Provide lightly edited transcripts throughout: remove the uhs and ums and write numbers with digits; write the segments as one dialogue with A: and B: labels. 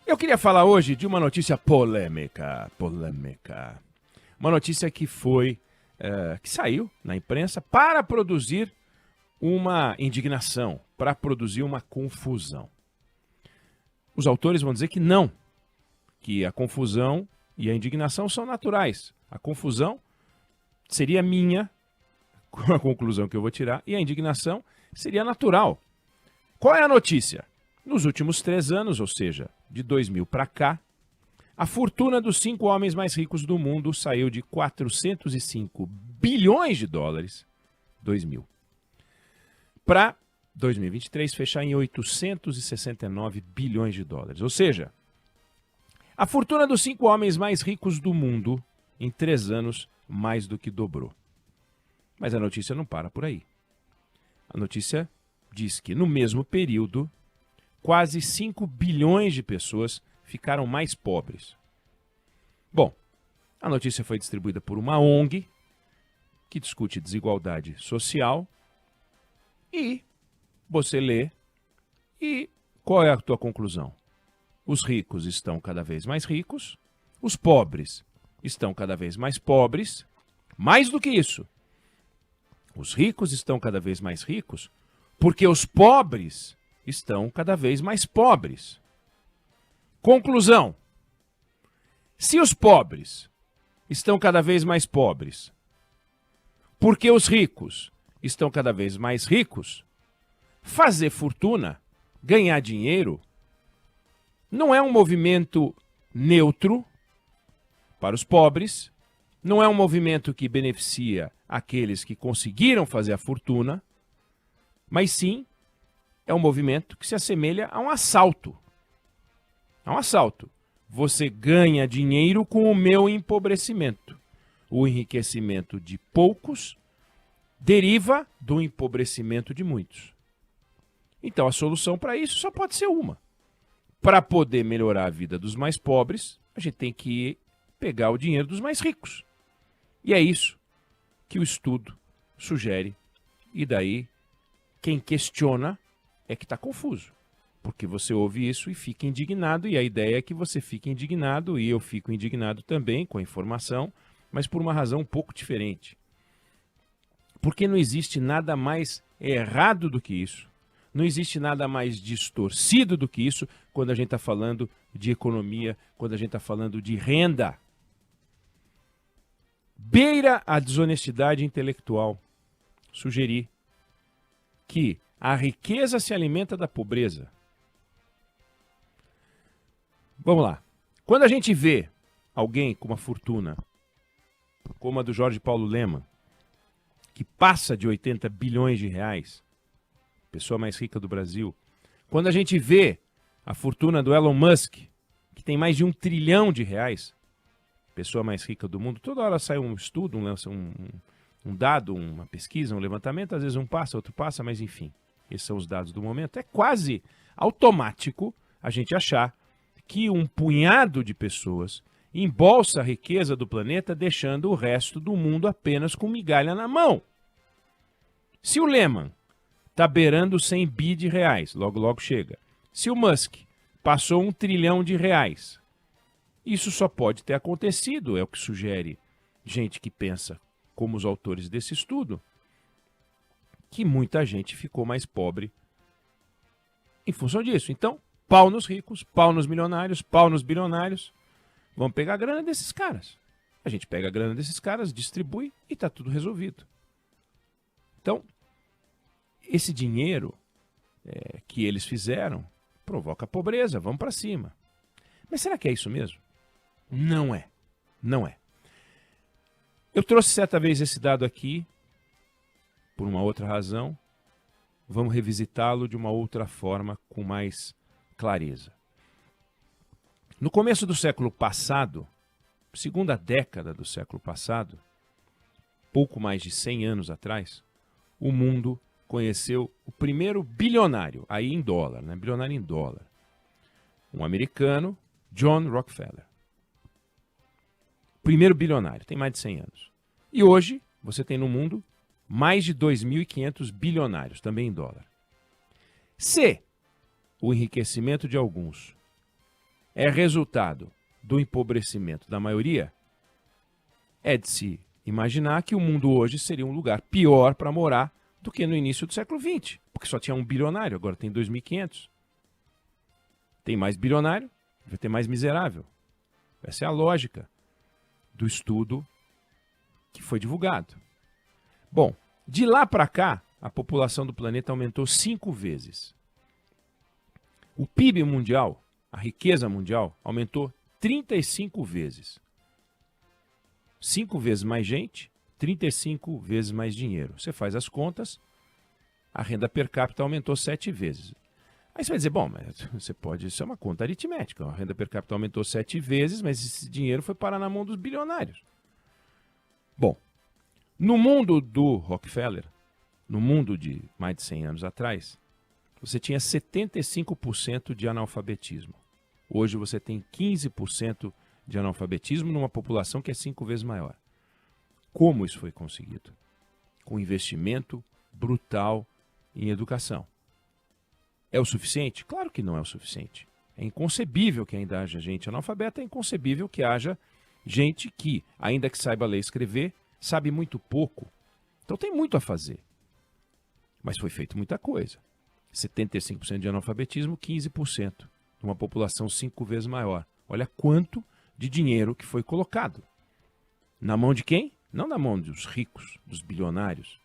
A: Eu queria falar hoje de uma notícia polêmica. Uma notícia que que saiu na imprensa para produzir uma indignação, para produzir uma confusão. Os autores vão dizer que não, que a confusão e a indignação são naturais. A confusão seria minha, com a conclusão que eu vou tirar, e a indignação seria natural. Qual é a notícia? Nos últimos 3 anos, ou seja, de 2000 para cá, a fortuna dos 5 homens mais ricos do mundo saiu de 405 bilhões de dólares, 2000, para 2023 fechar em 869 bilhões de dólares. Ou seja, a fortuna dos 5 homens mais ricos do mundo, em 3 anos, mais do que dobrou. Mas a notícia não para por aí. A notícia diz que, no mesmo período, quase 5 bilhões de pessoas ficaram mais pobres. Bom, a notícia foi distribuída por uma ONG que discute desigualdade social e você lê e qual é a tua conclusão? Os ricos estão cada vez mais ricos, os pobres estão cada vez mais pobres, mais do que isso. Os ricos estão cada vez mais ricos porque os pobres estão cada vez mais pobres. Conclusão: se os pobres estão cada vez mais pobres porque os ricos estão cada vez mais ricos, fazer fortuna, ganhar dinheiro, não é um movimento neutro para os pobres, não é um movimento que beneficia aqueles que conseguiram fazer a fortuna, mas sim é um movimento que se assemelha a um assalto. É um assalto. Você ganha dinheiro com o meu empobrecimento. O enriquecimento de poucos deriva do empobrecimento de muitos. Então a solução para isso só pode ser uma. Para poder melhorar a vida dos mais pobres, a gente tem que pegar o dinheiro dos mais ricos. E é isso que o estudo sugere. E daí, quem questiona é que está confuso. Porque você ouve isso e fica indignado, e a ideia é que você fique indignado, e eu fico indignado também com a informação, mas por uma razão um pouco diferente. Porque não existe nada mais errado do que isso. Não existe nada mais distorcido do que isso quando a gente está falando de economia, quando a gente está falando de renda. Beira a desonestidade intelectual sugerir que a riqueza se alimenta da pobreza. Vamos lá. Quando a gente vê alguém com uma fortuna, como a do Jorge Paulo Lemann, que passa de 80 bilhões de reais, pessoa mais rica do Brasil, quando a gente vê a fortuna do Elon Musk, que tem mais de 1 trilhão de reais, pessoa mais rica do mundo, toda hora sai um estudo, um dado, uma pesquisa, um levantamento, às vezes um passa, outro passa, mas enfim, esses são os dados do momento. É quase automático a gente achar que um punhado de pessoas embolsa a riqueza do planeta, deixando o resto do mundo apenas com migalha na mão. Se o Lemann está beirando 100 bi de reais, logo logo chega. Se o Musk passou 1 trilhão de reais, isso só pode ter acontecido, é o que sugere gente que pensa como os autores desse estudo, que muita gente ficou mais pobre em função disso. Então, pau nos ricos, pau nos milionários, pau nos bilionários. Vamos pegar a grana desses caras. A gente pega a grana desses caras, distribui e está tudo resolvido. Então, esse dinheiro que eles fizeram provoca pobreza, vamos para cima. Mas será que é isso mesmo? Não é. Não é. Eu trouxe certa vez esse dado aqui, por uma outra razão. Vamos revisitá-lo de uma outra forma, com mais clareza. No começo do século passado, segunda década do século passado, pouco mais de 100 anos atrás, o mundo conheceu o primeiro bilionário, aí em dólar, né? Bilionário em dólar. Um americano, John Rockefeller. Primeiro bilionário, tem mais de 100 anos. E hoje, você tem no mundo mais de 2.500 bilionários, também em dólar. Se o enriquecimento de alguns é resultado do empobrecimento da maioria, é de se imaginar que o mundo hoje seria um lugar pior para morar do que no início do século XX, porque só tinha um bilionário, agora tem 2.500. Tem mais bilionário, vai ter mais miserável. Essa é a lógica do estudo que foi divulgado. Bom, de lá para cá, a população do planeta aumentou 5 vezes. O PIB mundial, a riqueza mundial, aumentou 35 vezes. 5 vezes mais gente, 35 vezes mais dinheiro. Você faz as contas, a renda per capita aumentou 7 vezes. Aí você vai dizer, bom, mas você pode, isso é uma conta aritmética. A renda per capita aumentou 7 vezes, mas esse dinheiro foi parar na mão dos bilionários. Bom, no mundo do Rockefeller, no mundo de mais de 100 anos atrás, você tinha 75% de analfabetismo. Hoje você tem 15% de analfabetismo numa população que é 5 vezes maior. Como isso foi conseguido? Com investimento brutal em educação. É o suficiente? Claro que não é o suficiente. É inconcebível que ainda haja gente analfabeta, é inconcebível que haja gente que, ainda que saiba ler e escrever, sabe muito pouco. Então tem muito a fazer. Mas foi feito muita coisa. 75% de analfabetismo, 15%. Numa população 5 vezes maior. Olha quanto de dinheiro que foi colocado. Na mão de quem? Não na mão dos ricos, dos bilionários.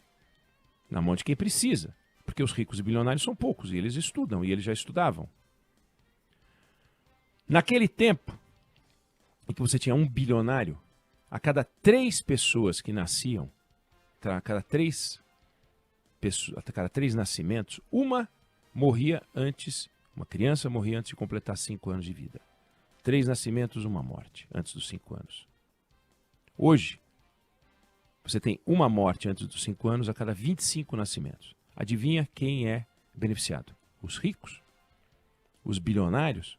A: Na mão de quem precisa. Porque os ricos e bilionários são poucos e eles estudam, e eles já estudavam. Naquele tempo em que você tinha um bilionário, a cada 3 pessoas que nasciam, a cada 3 nascimentos, uma criança morria antes de completar 5 anos de vida. 3 nascimentos, uma morte antes dos 5 anos. Hoje, você tem uma morte antes dos 5 anos a cada 25 nascimentos. Adivinha quem é beneficiado? Os ricos? Os bilionários?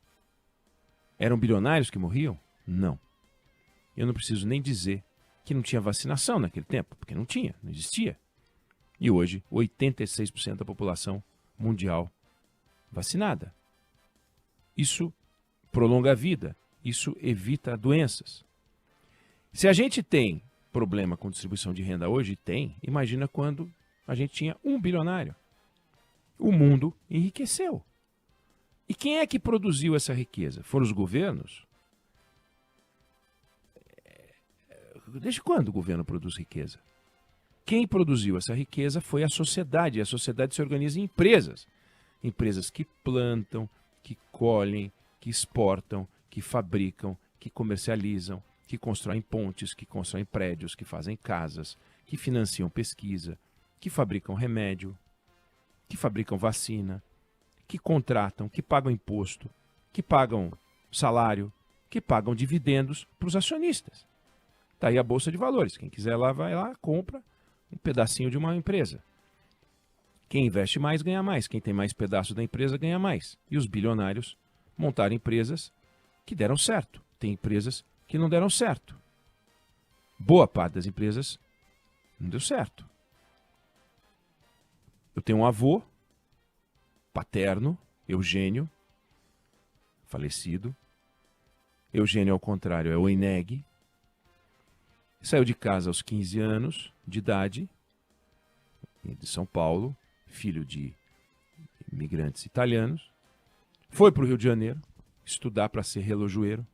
A: Eram bilionários que morriam? Não. Eu não preciso nem dizer que não tinha vacinação naquele tempo, porque não tinha, não existia. E hoje, 86% da população mundial vacinada. Isso prolonga a vida, isso evita doenças. Se a gente tem problema com distribuição de renda hoje, imagina quando a gente tinha um bilionário. O mundo enriqueceu. E quem é que produziu essa riqueza? Foram os governos? Desde quando o governo produz riqueza? Quem produziu essa riqueza foi a sociedade. E a sociedade se organiza em empresas. Empresas que plantam, que colhem, que exportam, que fabricam, que comercializam, que constroem pontes, que constroem prédios, que fazem casas, que financiam pesquisa, que fabricam remédio, que fabricam vacina, que contratam, que pagam imposto, que pagam salário, que pagam dividendos para os acionistas. Está aí a Bolsa de Valores. Quem quiser lá, vai lá, compra um pedacinho de uma empresa. Quem investe mais, ganha mais. Quem tem mais pedaço da empresa, ganha mais. E os bilionários montaram empresas que deram certo. Tem empresas que não deram certo. Boa parte das empresas não deu certo. Eu tenho um avô paterno, Eugênio, falecido. Eugênio, ao contrário, é o Oineg. Saiu de casa aos 15 anos de idade, de São Paulo, filho de imigrantes italianos. Foi para o Rio de Janeiro estudar para ser relojoeiro.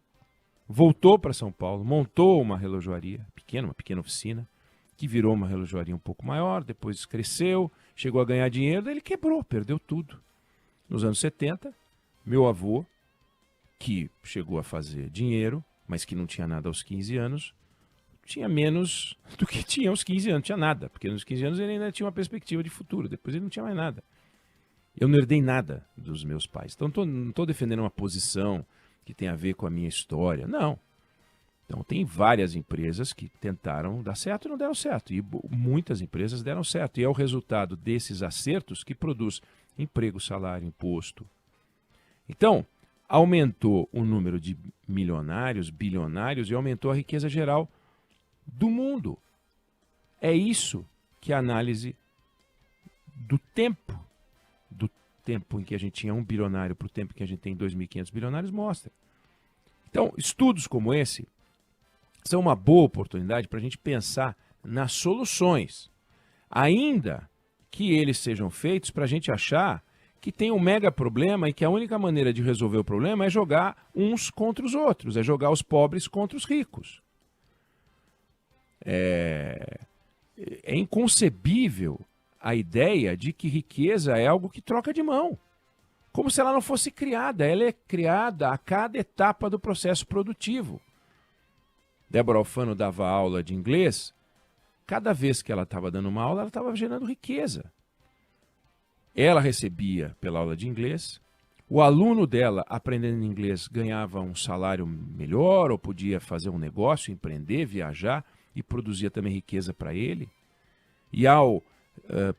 A: Voltou para São Paulo, montou uma relojoaria pequena, uma pequena oficina, que virou uma relojoaria um pouco maior, depois cresceu, chegou a ganhar dinheiro, daí ele quebrou, perdeu tudo. Nos anos 70, meu avô, que chegou a fazer dinheiro, mas que não tinha nada aos 15 anos, tinha menos do que tinha aos 15 anos, não tinha nada, porque nos 15 anos ele ainda tinha uma perspectiva de futuro, depois ele não tinha mais nada. Eu não herdei nada dos meus pais, então não estou defendendo uma posição que tem a ver com a minha história, não. Então tem várias empresas que tentaram dar certo e não deram certo, e muitas empresas deram certo, e é o resultado desses acertos que produz emprego, salário, imposto. Então, aumentou o número de milionários, bilionários, e aumentou a riqueza geral do mundo. É isso que a análise do tempo em que a gente tinha um bilionário para o tempo que a gente tem 2.500 bilionários mostra. Então, estudos como esse são uma boa oportunidade para a gente pensar nas soluções, ainda que eles sejam feitos para a gente achar que tem um mega problema e que a única maneira de resolver o problema é jogar uns contra os outros, é jogar os pobres contra os ricos. É inconcebível a ideia de que riqueza é algo que troca de mão. Como se ela não fosse criada. Ela é criada a cada etapa do processo produtivo. Débora Alfano dava aula de inglês. Cada vez que ela estava dando uma aula, ela estava gerando riqueza. Ela recebia pela aula de inglês. O aluno dela, aprendendo inglês, ganhava um salário melhor ou podia fazer um negócio, empreender, viajar e produzia também riqueza para ele. E ao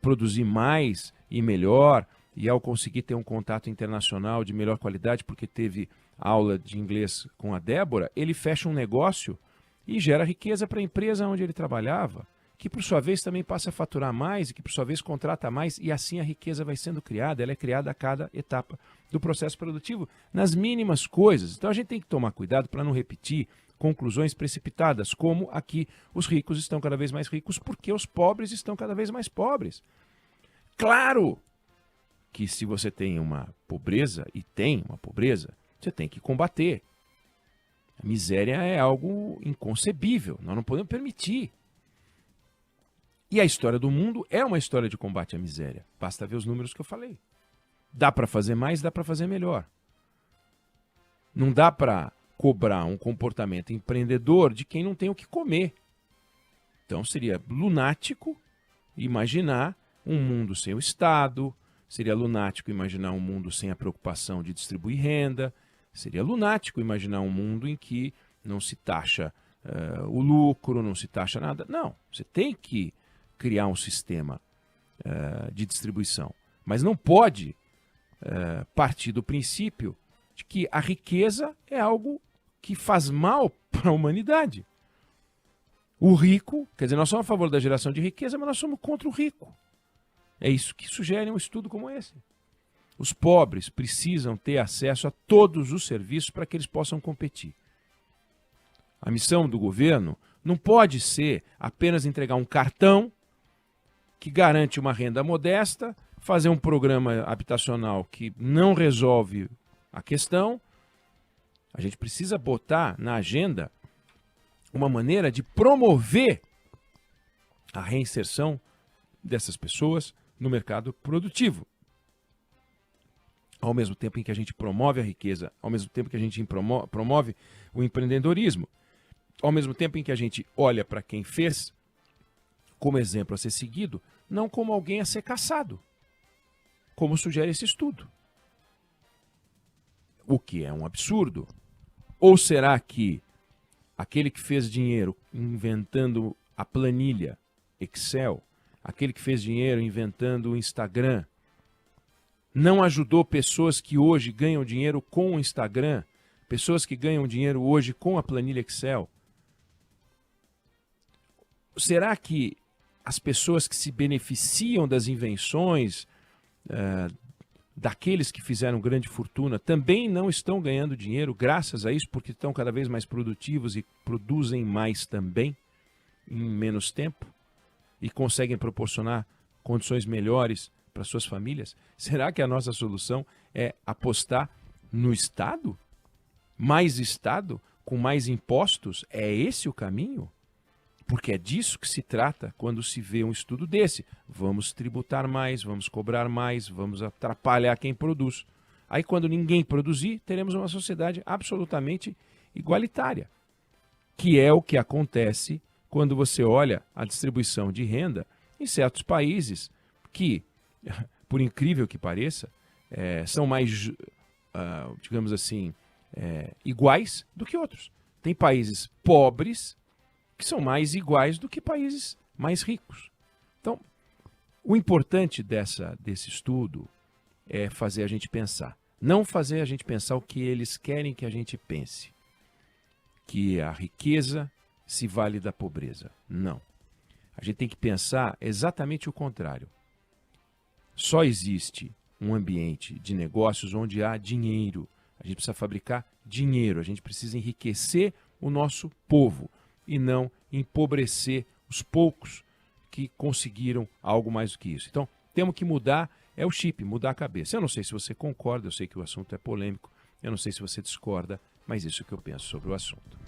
A: produzir mais e melhor, e ao conseguir ter um contato internacional de melhor qualidade, porque teve aula de inglês com a Débora, ele fecha um negócio e gera riqueza para a empresa onde ele trabalhava, que por sua vez também passa a faturar mais e que por sua vez contrata mais, e assim a riqueza vai sendo criada, ela é criada a cada etapa do processo produtivo, nas mínimas coisas. Então a gente tem que tomar cuidado para não repetir conclusões precipitadas, como aqui os ricos estão cada vez mais ricos porque os pobres estão cada vez mais pobres. Claro que se você tem uma pobreza, e tem uma pobreza, você tem que combater. A miséria é algo inconcebível, nós não podemos permitir. E a história do mundo é uma história de combate à miséria. Basta ver os números que eu falei. Dá para fazer mais, dá para fazer melhor. Não dá para cobrar um comportamento empreendedor de quem não tem o que comer. Então seria lunático imaginar um mundo sem o Estado, seria lunático imaginar um mundo sem a preocupação de distribuir renda, seria lunático imaginar um mundo em que não se taxa o lucro, não se taxa nada. Não, você tem que criar um sistema de distribuição, mas não pode partir do princípio de que a riqueza é algo que faz mal para a humanidade. O rico, quer dizer, nós somos a favor da geração de riqueza, mas nós somos contra o rico. É isso que sugere um estudo como esse. Os pobres precisam ter acesso a todos os serviços para que eles possam competir. A missão do governo não pode ser apenas entregar um cartão que garante uma renda modesta, fazer um programa habitacional que não resolve a questão. A gente precisa botar na agenda uma maneira de promover a reinserção dessas pessoas no mercado produtivo. Ao mesmo tempo em que a gente promove a riqueza, ao mesmo tempo que a gente promove o empreendedorismo, ao mesmo tempo em que a gente olha para quem fez como exemplo a ser seguido, não como alguém a ser caçado, como sugere esse estudo. O que é um absurdo. Ou será que aquele que fez dinheiro inventando a planilha Excel, aquele que fez dinheiro inventando o Instagram, não ajudou pessoas que hoje ganham dinheiro com o Instagram, pessoas que ganham dinheiro hoje com a planilha Excel? Será que as pessoas que se beneficiam das invenções daqueles que fizeram grande fortuna também não estão ganhando dinheiro graças a isso, porque estão cada vez mais produtivos e produzem mais também, em menos tempo, e conseguem proporcionar condições melhores para suas famílias? Será que a nossa solução é apostar no Estado? Mais Estado, com mais impostos? É esse o caminho? Porque é disso que se trata quando se vê um estudo desse. Vamos tributar mais, vamos cobrar mais, vamos atrapalhar quem produz. Aí quando ninguém produzir, teremos uma sociedade absolutamente igualitária, que é o que acontece quando você olha a distribuição de renda em certos países que, por incrível que pareça, são mais, digamos assim, iguais do que outros. Tem países pobres que são mais iguais do que países mais ricos. Então, o importante desse estudo é fazer a gente pensar. Não fazer a gente pensar o que eles querem que a gente pense. Que a riqueza se vale da pobreza. Não. A gente tem que pensar exatamente o contrário. Só existe um ambiente de negócios onde há dinheiro. A gente precisa fabricar dinheiro, a gente precisa enriquecer o nosso povo e não empobrecer os poucos que conseguiram algo mais do que isso. Então, temos que mudar, é o chip, mudar a cabeça. Eu não sei se você concorda, eu sei que o assunto é polêmico, eu não sei se você discorda, mas isso é o que eu penso sobre o assunto.